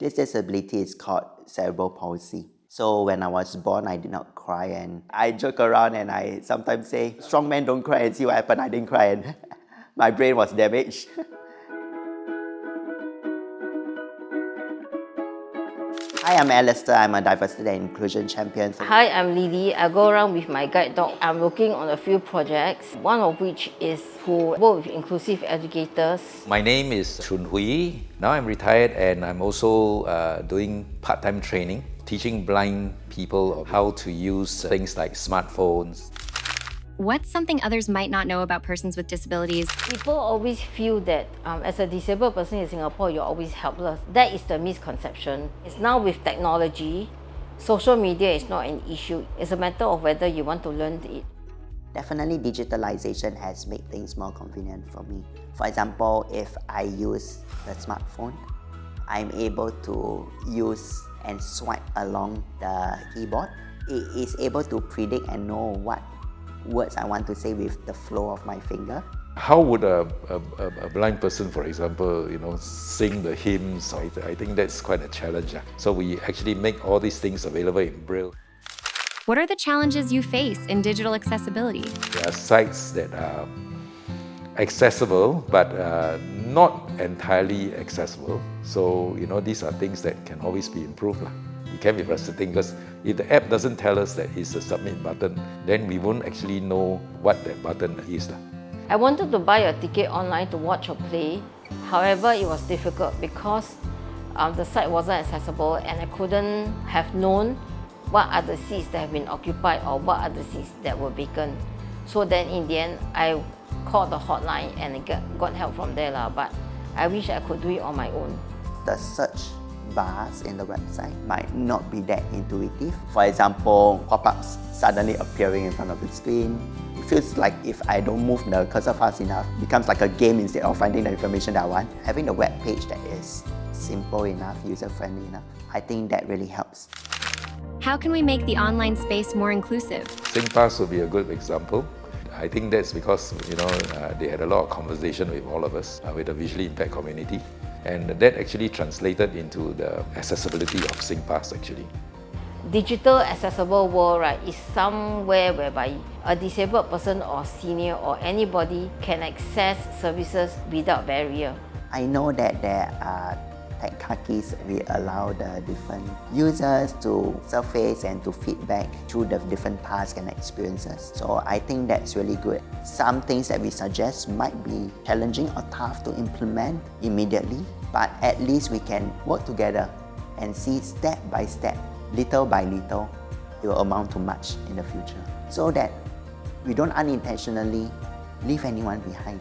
This disability is called cerebral palsy. So when I was born, I did not cry, and I joke around and I sometimes say, strong men don't cry, and see what happened, I didn't cry and my brain was damaged. Hi, I'm Alister. I'm a diversity and inclusion champion. Hi, I'm Lily. I go around with my guide dog. I'm working on a few projects, one of which is to work with inclusive educators. My name is Choon Hwee. Now I'm retired and I'm also doing part-time training, teaching blind people how to use things like smartphones. What's something others might not know about persons with disabilities? People always feel that as a disabled person in Singapore, you're always helpless. That is the misconception. It's now with technology, social media is not an issue. It's a matter of whether you want to learn it. Definitely, digitalization has made things more convenient for me. For example, if I use the smartphone, I'm able to use and swipe along the keyboard. It is able to predict and know what words I want to say with the flow of my finger. How would a blind person, for example, sing the hymns? I think that's quite a challenge. So we actually make all these things available in Braille. What are the challenges you face in digital accessibility? There are sites that are accessible, but not entirely accessible. So, these are things that can always be improved. It can be frustrating because if the app doesn't tell us that it's a submit button, then we won't actually know what that button is. I wanted to buy a ticket online to watch a play. However, it was difficult because the site wasn't accessible and I couldn't have known what are the seats that have been occupied or what are the seats that were vacant. So then in the end, I called the hotline and I got help from there. But I wish I could do it on my own. The search bars in the website might not be that intuitive. For example, pop-ups suddenly appearing in front of the screen. It feels like if I don't move the cursor fast enough, it becomes like a game instead of finding the information that I want. Having a web page that is simple enough, user-friendly enough, I think that really helps. How can we make the online space more inclusive? SingPass would be a good example. I think that's because they had a lot of conversation with all of us, with the visually impaired community, and that actually translated into the accessibility of SingPass actually. Digital accessible world, is somewhere whereby a disabled person or senior or anybody can access services without barrier. I know that there are Tech Kakis. We allow the different users to surface and to feedback through the different tasks and experiences. So I think that's really good. Some things that we suggest might be challenging or tough to implement immediately, but at least we can work together and see step by step, little by little, it will amount to much in the future, so that we don't unintentionally leave anyone behind.